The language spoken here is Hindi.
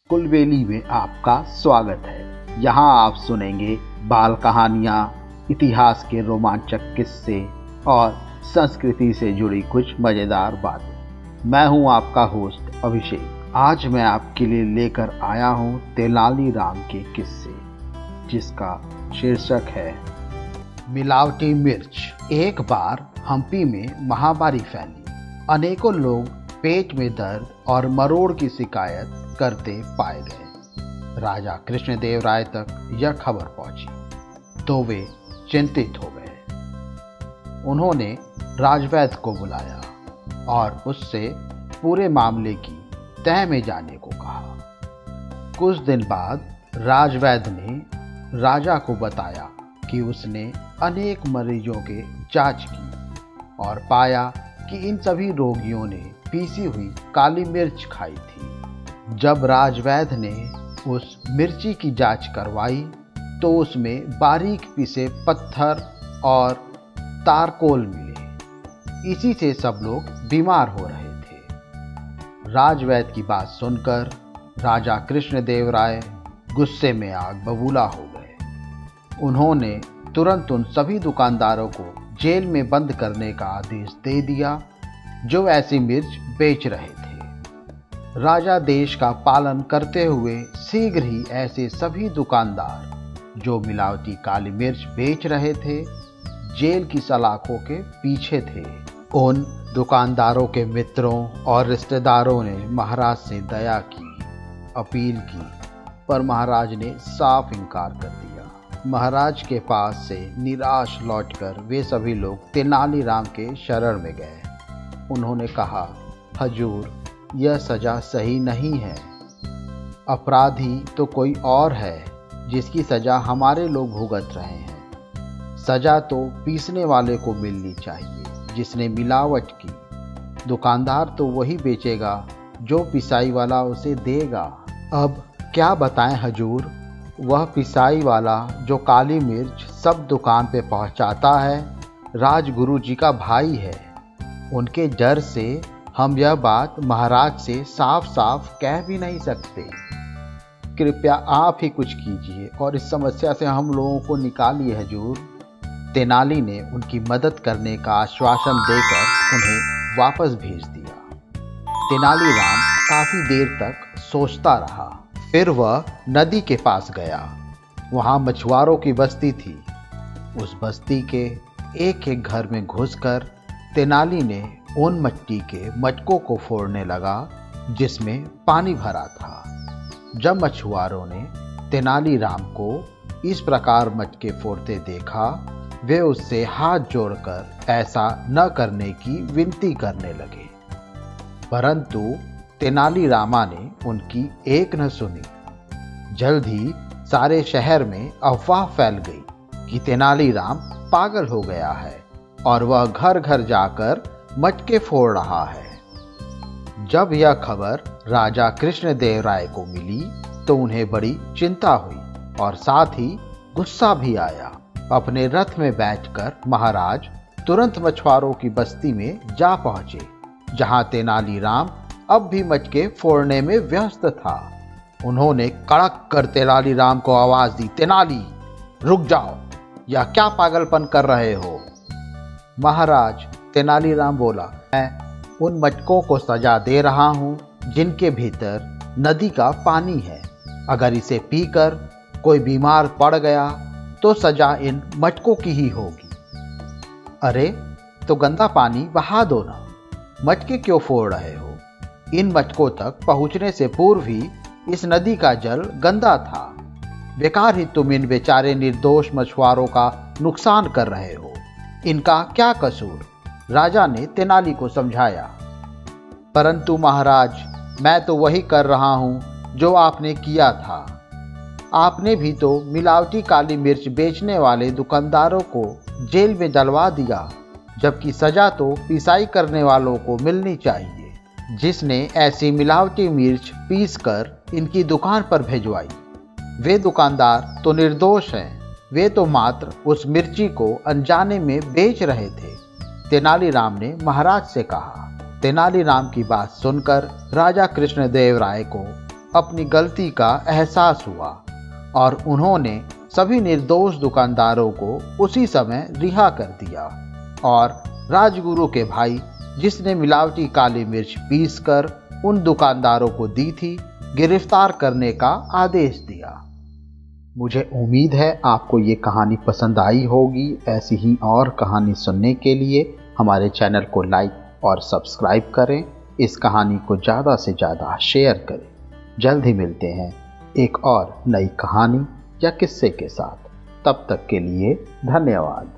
कुलबेली में आपका स्वागत है। यहाँ आप सुनेंगे बाल कहानियाँ, इतिहास के रोमांचक किस्से और संस्कृति से जुड़ी कुछ मज़ेदार बातें। मैं हूँ आपका होस्ट अभिषेक। आज मैं आपके लिए लेकर आया हूँ तेनालीराम के किस्से, जिसका शीर्षक है मिलावटी मिर्च। एक बार हम्पी में महामारी फैली। अनेकों लोग पेट में दर्द और मरोड़ की शिकायत करते पाए गए। राजा कृष्णदेवराय तक यह खबर पहुंची तो वे चिंतित हो गए। उन्होंने राजवैद्य को बुलाया और उससे पूरे मामले की तह में जाने को कहा। कुछ दिन बाद राजवैद्य ने राजा को बताया कि उसने अनेक मरीजों के जांच की और पाया कि इन सभी रोगियों ने पीसी हुई काली मिर्च खाई थी। जब राजवैद्य ने उस मिर्ची की जांच करवाई तो उसमें बारीक पिसे पत्थर और तारकोल मिले। इसी से सब लोग बीमार हो रहे थे। राजवैद्य की बात सुनकर राजा कृष्णदेवराय गुस्से में आग बबूला हो गए। उन्होंने तुरंत उन सभी दुकानदारों को जेल में बंद करने का आदेश दे दिया जो ऐसी मिर्च बेच रहे थे। राजा देश का पालन करते हुए शीघ्र ही ऐसे सभी दुकानदार जो मिलावटी काली मिर्च बेच रहे थे जेल की सलाखों के पीछे थे। उन दुकानदारों के मित्रों और रिश्तेदारों ने महाराज से दया की, अपील की, पर महाराज ने साफ इनकार कर दिया। महाराज के पास से निराश लौटकर वे सभी लोग तेनालीराम के शरण में गए। उन्होंने कहा, हजूर, यह सजा सही नहीं है। अपराधी तो कोई और है जिसकी सजा हमारे लोग भुगत रहे हैं। सजा तो पीसने वाले को मिलनी चाहिए जिसने मिलावट की। दुकानदार तो वही बेचेगा जो पिसाई वाला उसे देगा। अब क्या बताएं हजूर, वह पिसाई वाला जो काली मिर्च सब दुकान पे पहुंचाता है राजगुरु जी का भाई है। उनके डर से हम यह बात महाराज से साफ साफ कह भी नहीं सकते। कृपया आप ही कुछ कीजिए और इस समस्या से हम लोगों को निकालिए हजूर। तेनाली ने उनकी मदद करने का आश्वासन देकर उन्हें वापस भेज दिया। तेनालीराम काफी देर तक सोचता रहा। फिर वह नदी के पास गया। वहां मछुआरों की बस्ती थी। उस बस्ती के एक एक घर में घुसकर तेनाली ने उन मिट्टी के मटकों को फोड़ने लगा जिसमें पानी भरा था। जब मछुआरों ने तेनालीराम को इस प्रकार मटके फोड़ते देखा, वे उससे हाथ जोड़कर ऐसा न करने की विनती करने लगे, परंतु तेनालीरामा ने उनकी एक न सुनी। जल्द ही सारे शहर में अफवाह फैल गई कि तेनालीराम पागल हो गया है और वह घर घर जाकर मटके फोड़ रहा है। जब यह खबर राजा कृष्णदेवराय को मिली तो उन्हें बड़ी चिंता हुई और साथ ही गुस्सा भी आया। अपने रथ में बैठकर महाराज तुरंत मछुआरों की बस्ती में जा पहुंचे, जहां तेनालीराम अब भी मटके फोड़ने में व्यस्त था। उन्होंने कड़क कर तेनालीराम को आवाज दी, तेनाली, रुक जाओ, यह क्या पागलपन कर रहे हो? महाराज, तेनालीराम बोला, मैं उन मटकों को सजा दे रहा हूं जिनके भीतर नदी का पानी है। अगर इसे पीकर कोई बीमार पड़ गया तो सजा इन मटकों की ही होगी। अरे, तो गंदा पानी बहा दो ना, मटके क्यों फोड़ रहे हो? इन मटकों तक पहुंचने से पूर्व ही इस नदी का जल गंदा था। बेकार ही तुम इन बेचारे निर्दोष मछुआरों का नुकसान कर रहे हो। इनका क्या कसूर? राजा ने तेनाली को समझाया। परंतु महाराज, मैं तो वही कर रहा हूं जो आपने किया था। आपने भी तो मिलावटी काली मिर्च बेचने वाले दुकानदारों को जेल में डलवा दिया, जबकि सजा तो पिसाई करने वालों को मिलनी चाहिए जिसने ऐसी मिलावटी मिर्च पीसकर इनकी दुकान पर भिजवाई। वे दुकानदार तो निर्दोष हैं, वे तो मात्र उस मिर्ची को अनजाने में बेच रहे थे। तेनालीराम ने महाराज से कहा। तेनालीराम की बात सुनकर राजा कृष्णदेवराय को अपनी गलती का एहसास हुआ और उन्होंने सभी निर्दोष दुकानदारों को उसी समय रिहा कर दिया और राजगुरु के भाई, जिसने मिलावटी काली मिर्च पीसकर उन दुकानदारों को दी थी, गिरफ्तार करने का आदेश दिया। मुझे उम्मीद है आपको ये कहानी पसंद आई होगी। ऐसी ही और कहानी सुनने के लिए हमारे चैनल को लाइक और सब्सक्राइब करें। इस कहानी को ज़्यादा से ज़्यादा शेयर करें। जल्द ही मिलते हैं एक और नई कहानी या किस्से के साथ। तब तक के लिए धन्यवाद।